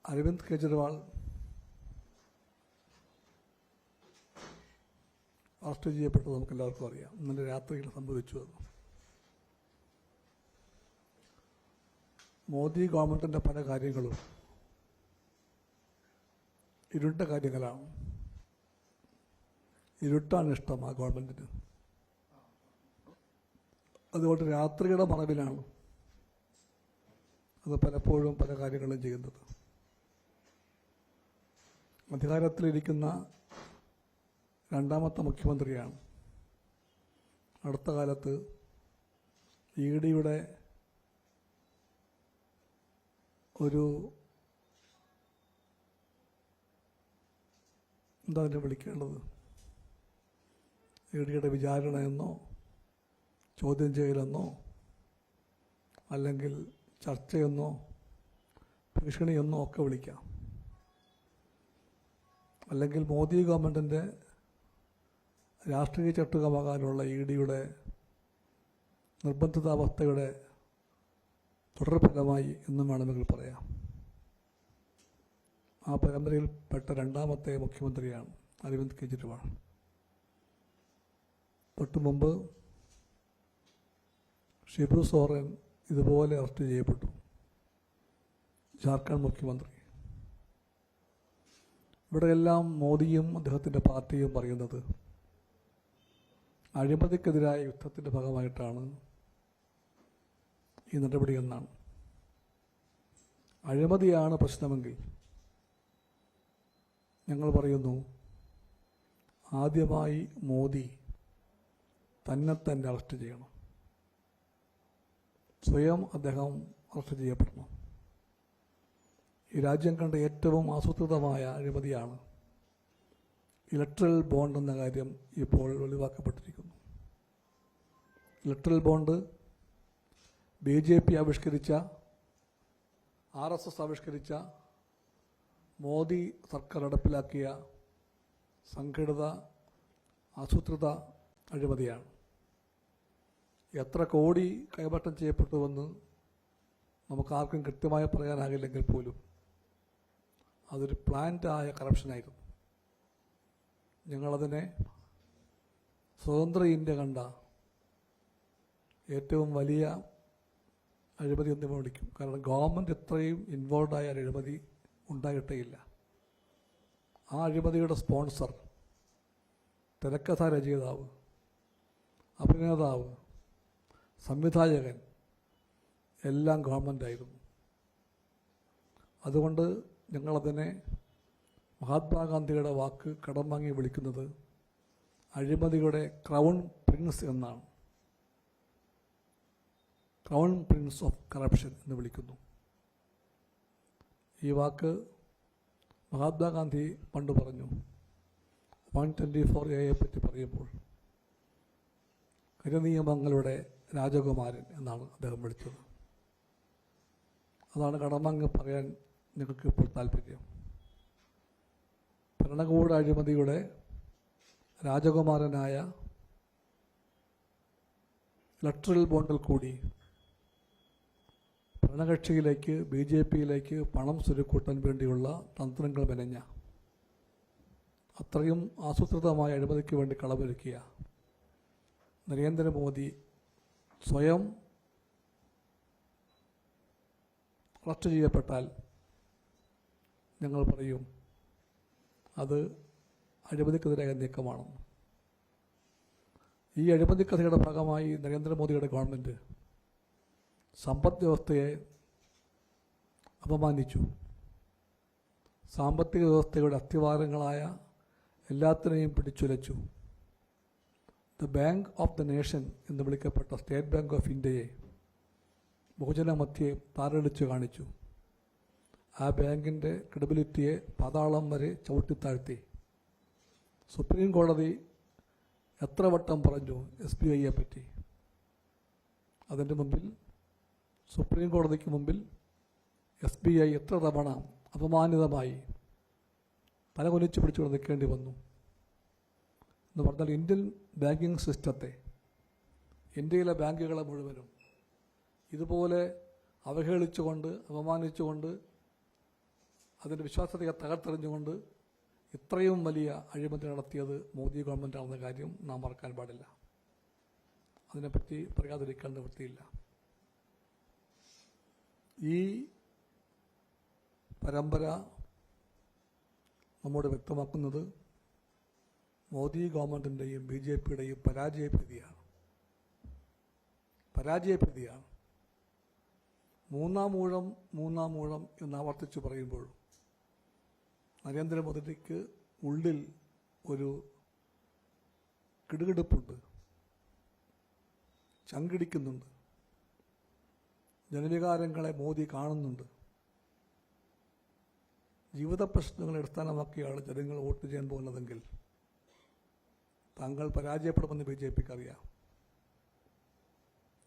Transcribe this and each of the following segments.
Aravind Kejriwal arrest ചെയ്യപ്പെട്ടത് നമുക്കെല്ലാവർക്കും അറിയാം. ഇന്നലെ രാത്രിയിൽ സംഭവിച്ചു. അത് മോദി ഗവൺമെൻറ്റിൻ്റെ പല കാര്യങ്ങളും ഇരുണ്ട കാര്യങ്ങളാണ്. ഇരുട്ടാണ് ഇഷ്ടം ആ ഗവൺമെൻറ്റിന്. അതുകൊണ്ട് രാത്രിയുടെ മറവിലാണ് അത് പലപ്പോഴും പല കാര്യങ്ങളും ചെയ്യുന്നത്. അധികാരത്തിലിരിക്കുന്ന രണ്ടാമത്തെ മുഖ്യമന്ത്രിയാണ്. അടുത്ത കാലത്ത് ഇഡിയുടെ ഒരു എന്താ അതിനെ വിളിക്കേണ്ടത്, ഇഡിയുടെ വിചാരണയെന്നോ ചോദ്യം ചെയ്യലെന്നോ അല്ലെങ്കിൽ ചർച്ചയെന്നോ ഭീഷണിയെന്നോ ഒക്കെ വിളിക്കാം. അല്ലെങ്കിൽ മോദി ഗവൺമെൻറ്റിൻ്റെ രാഷ്ട്രീയ ചട്ടുകമാകാനുള്ള ഇഡിയുടെ നിർബന്ധിതാവസ്ഥയുടെ തുടർഫലമായി എന്നും വേണമെങ്കിൽ പറയാം. ആ പരമ്പരയിൽപ്പെട്ട രണ്ടാമത്തെ മുഖ്യമന്ത്രിയാണ് അരവിന്ദ് കെജ്രിവാൾ. തൊട്ടു മുമ്പ് ഷിബു സോറൻ ഇതുപോലെ അറസ്റ്റ് ചെയ്യപ്പെട്ടു, ജാർഖണ്ഡ് മുഖ്യമന്ത്രി. ഇവിടെയെല്ലാം മോദിയും അദ്ദേഹത്തിൻ്റെ പാർട്ടിയും പറയുന്നത് അഴിമതിക്കെതിരായ യുദ്ധത്തിൻ്റെ ഭാഗമായിട്ടാണ് ഈ നടപടി എന്നാണ്. അഴിമതിയാണ് പ്രശ്നമെങ്കിൽ ഞങ്ങൾ പറയുന്നു, ആദ്യമായി മോദി തന്നെ അറസ്റ്റ് ചെയ്യണം. സ്വയം അദ്ദേഹം അറസ്റ്റ് ചെയ്യപ്പെടണം. ഈ രാജ്യം കണ്ട ഏറ്റവും ആസൂത്രിതമായ അഴിമതിയാണ് ഇലക്ട്രൽ ബോണ്ട് എന്ന കാര്യം ഇപ്പോൾ ഒഴിവാക്കപ്പെട്ടിരിക്കുന്നു. ഇലക്ട്രൽ ബോണ്ട് BJP ആവിഷ്കരിച്ച, RSS ആവിഷ്കരിച്ച, മോദി സർക്കാർ നടപ്പിലാക്കിയ സംഘടിത ആസൂത്രിത അഴിമതിയാണ്. എത്ര കോടി കൈമാറ്റം ചെയ്യപ്പെട്ടുവെന്ന് നമുക്കാർക്കും കൃത്യമായി പറയാനാകില്ലെങ്കിൽ പോലും അതൊരു പ്ലാൻഡായ കറപ്ഷനായിരുന്നു. ഞങ്ങളതിനെ സ്വതന്ത്ര ഇന്ത്യ കണ്ട ഏറ്റവും വലിയ അഴിമതി എന്ന് വിളിക്കും. കാരണം ഗവൺമെൻറ് ഇത്രയും ഇൻവോൾവായ അഴിമതി ഉണ്ടായിട്ടേയില്ല. ആ അഴിമതിയുടെ സ്പോൺസർ, തിരക്കഥാ രചയിതാവ്, അഭിനേതാവ്, സംവിധായകൻ എല്ലാം ഗവൺമെൻറ്റായിരുന്നു. അതുകൊണ്ട് ഞങ്ങളതിനെ മഹാത്മാഗാന്ധിയുടെ വാക്ക് കടം വാങ്ങി വിളിക്കുന്നത് അഴിമതിയുടെ ക്രൗൺ പ്രിൻസ് എന്നാണ്. ക്രൗൺ പ്രിൻസ് ഓഫ് കറപ്ഷൻ എന്ന് വിളിക്കുന്നു. ഈ വാക്ക് മഹാത്മാഗാന്ധി പണ്ട് പറഞ്ഞു 124A പറ്റി പറയുമ്പോൾ. കരിനിയമങ്ങളുടെ രാജകുമാരൻ എന്നാണ് അദ്ദേഹം വിളിച്ചത്. അതാണ് കടമങ്ങ് പറയാൻ ഞങ്ങൾക്ക് ഇപ്പോൾ താല്പര്യം. ഭരണകൂട അഴിമതിയുടെ രാജകുമാരനായ ഇലക്ട്രൽ ബോണ്ടിൽ കൂടി ഭരണകക്ഷിയിലേക്ക്, BJPയിലേക്ക് പണം സ്വരുക്കൂട്ടാൻ വേണ്ടിയുള്ള തന്ത്രങ്ങൾ മെനഞ്ഞ, അത്രയും ആസൂത്രിതമായ അഴിമതിക്ക് വേണ്ടി കളമൊരുക്കിയ നരേന്ദ്രമോദി സ്വയം അറസ്റ്റ് ചെയ്യപ്പെട്ടാൽ ഞങ്ങൾ പറയും അത് അഴിമതിക്കെതിരായ നീക്കമാണെന്ന്. ഈ അഴിമതിക്കഥയുടെ ഭാഗമായി നരേന്ദ്രമോദിയുടെ ഗവൺമെൻറ് സമ്പദ് വ്യവസ്ഥയെ അപമാനിച്ചു. സാമ്പത്തിക വ്യവസ്ഥയുടെ അസ്ഥിവാരങ്ങളായ എല്ലാത്തിനെയും പിടിച്ചുലച്ചു. The bank of the nation എന്ന് വിളിക്കപ്പെട്ട സ്റ്റേറ്റ് ബാങ്ക് ഓഫ് ഇന്ത്യയെ ബഹുജനമധ്യേ താറടിച്ചു കാണിച്ചു. ആ ബാങ്കിൻ്റെ ക്രെഡിബിലിറ്റിയെ പാതാളം വരെ ചവിട്ടിത്താഴ്ത്തി. സുപ്രീം കോടതി എത്ര വട്ടം പറഞ്ഞു SBIയെ പറ്റി. അതിൻ്റെ മുമ്പിൽ, സുപ്രീം കോടതിക്ക് മുമ്പിൽ SBI എത്ര തവണ അപമാനിതമായി തലകുനിച്ച് പിടിച്ചുകൊണ്ട് നിൽക്കേണ്ടി വന്നു എന്ന് പറഞ്ഞാൽ, ഇന്ത്യൻ ബാങ്കിങ് സിസ്റ്റത്തെ, ഇന്ത്യയിലെ ബാങ്കുകളെ മുഴുവനും ഇതുപോലെ അവഹേളിച്ചുകൊണ്ട്, അപമാനിച്ചുകൊണ്ട് അതിൻ്റെ വിശ്വാസ്യതയെ തകർത്തെറിഞ്ഞുകൊണ്ട് ഇത്രയും വലിയ അഴിമതി നടത്തിയത് മോദി ഗവൺമെൻറ്റാണെന്ന കാര്യം നാം മറക്കാൻ പാടില്ല. അതിനെപ്പറ്റി പറയാതിരിക്കാൻ നിവൃത്തിയില്ല. ഈ പരമ്പര നമ്മോട് വ്യക്തമാക്കുന്നത് മോദി ഗവൺമെൻറ്റിൻ്റെയും BJPയുടെയും പരാജയപ്പെടുത്തിയാണ്. മൂന്നാം ഊഴം എന്ന് ആവർത്തിച്ച് പറയുമ്പോൾ നരേന്ദ്രമോദിക്ക് ഉള്ളിൽ ഒരു കിടുകിടുപ്പുണ്ട്, ചങ്കിടിക്കുന്നുണ്ട്. ജനവികാരങ്ങളെ മോദി കാണുന്നുണ്ട്. ജീവിത പ്രശ്നങ്ങളെ അടിസ്ഥാനമാക്കിയാണ് ജനങ്ങൾ വോട്ട് ചെയ്യാൻ പോകുന്നതെങ്കിൽ താങ്കൾ പരാജയപ്പെടുമെന്ന് BJPക്ക് അറിയാം.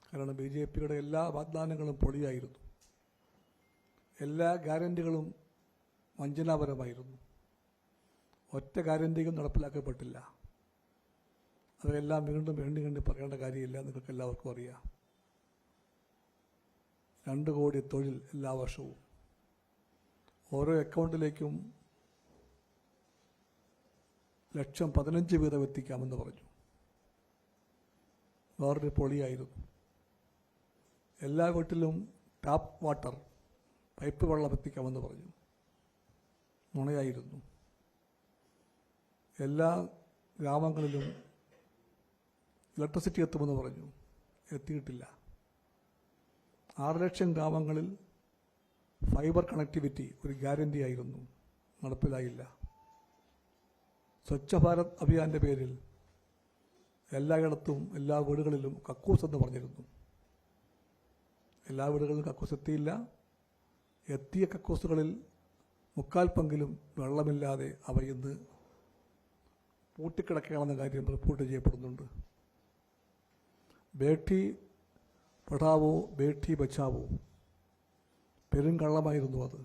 കാരണം BJPയുടെ എല്ലാ വാഗ്ദാനങ്ങളും പൊളിയായിരുന്നു. എല്ലാ ഗ്യാരണ്ടികളും വഞ്ചനാപരമായിരുന്നു. ഒറ്റ ഗ്യാരണ്ടിയും നടപ്പിലാക്കപ്പെട്ടില്ല. അതെല്ലാം വീണ്ടും വേണ്ടി പറയേണ്ട കാര്യമില്ല, നിങ്ങൾക്ക് എല്ലാവർക്കും അറിയാം. 2 കോടി തൊഴിൽ എല്ലാ വർഷവും ഓരോ അക്കൗണ്ടിലേക്കും 1,15,000 വീതം എത്തിക്കാമെന്ന് പറഞ്ഞു. വേറൊരു പൊളിയായിരുന്നു. എല്ലാ വീട്ടിലും ടാപ്പ് വാട്ടർ, പൈപ്പ് വെള്ളം എത്തിക്കാമെന്ന് പറഞ്ഞു. നുണയായിരുന്നു. എല്ലാ ഗ്രാമങ്ങളിലും ഇലക്ട്രിസിറ്റി എത്തുമെന്ന് പറഞ്ഞു. എത്തിയിട്ടില്ല. 6 ലക്ഷം ഗ്രാമങ്ങളിൽ ഫൈബർ കണക്ടിവിറ്റി ഒരു ഗ്യാരണ്ടി ആയിരുന്നു, നടപ്പിലായില്ല. സ്വച്ഛ ഭാരത് അഭിയാന്റെ പേരിൽ എല്ലായിടത്തും എല്ലാ വീടുകളിലും കക്കൂസ് എന്ന് പറഞ്ഞിരുന്നു. എല്ലാ വീടുകളിലും കക്കൂസ് എത്തിയില്ല. എത്തിയ കക്കൂസുകളിൽ 3/4 പങ്കിലും വെള്ളമില്ലാതെ അവ ഇന്ന് പൂട്ടിക്കിടക്കുകയാണെന്ന കാര്യം റിപ്പോർട്ട് ചെയ്യപ്പെടുന്നുണ്ട്. ബേട്ടി പഠാവോ ബേട്ടി ബച്ചാവോ പെരുങ്കള്ളമായിരുന്നു അത്.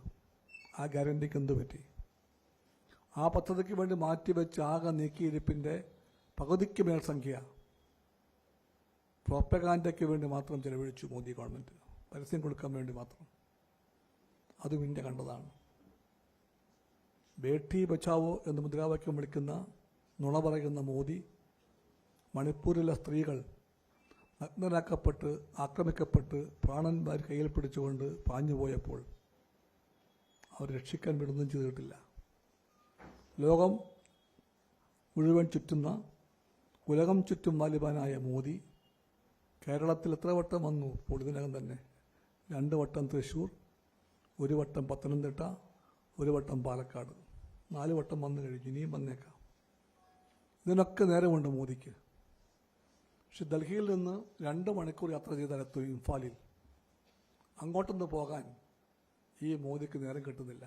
ആ ഗ്യാരണ്ടിക്ക് എന്തു പറ്റി? ആ പദ്ധതിക്ക് വേണ്ടി മാറ്റിവെച്ച് ആകെ നീക്കിയിരിപ്പിൻ്റെ പകുതിക്ക് മേൽ സംഖ്യ പ്രൊപ്പഗാൻഡയ്ക്ക് വേണ്ടി മാത്രം ചെലവഴിച്ചു മോദി ഗവൺമെൻറ്, പരസ്യം കൊടുക്കാൻ വേണ്ടി മാത്രം. അതും ഇന്ത്യ കണ്ടതാണ്. ബേട്ടി ബച്ചാവോ എന്ന് മുദ്രാവാക്യം വിളിക്കുന്ന നുണ പറയുന്ന മോദി മണിപ്പൂരിലെ സ്ത്രീകൾ നഗ്നരാക്കപ്പെട്ട് ആക്രമിക്കപ്പെട്ട് പ്രാണന്മാർ കയ്യിൽ പിടിച്ചുകൊണ്ട് പാഞ്ഞുപോയപ്പോൾ അവർ രക്ഷിക്കാൻ വിടുന്നതും ചെയ്തിട്ടില്ല. ലോകം മുഴുവൻ ചുറ്റുന്ന ഉലകം ചുറ്റും വാലിബാനായ മോദി കേരളത്തിൽ എത്ര വട്ടം വന്നു? ഇപ്പോൾ ഇതിനകം തന്നെ 2 വട്ടം തൃശ്ശൂർ, 1 വട്ടം പത്തനംതിട്ട, 1 വട്ടം പാലക്കാട്, 4 വട്ടം വന്നു കഴിഞ്ഞു. ഇനിയും വന്നേക്കാം. ഇതിനൊക്കെ നേരമുണ്ട് മോദിക്ക്. പക്ഷെ ഡൽഹിയിൽ നിന്ന് 2 മണിക്കൂർ യാത്ര ചെയ്താലെത്തും ഇംഫാലിൽ. അങ്ങോട്ടൊന്ന് പോകാൻ ഈ മോദിക്ക് നേരം കിട്ടുന്നില്ല.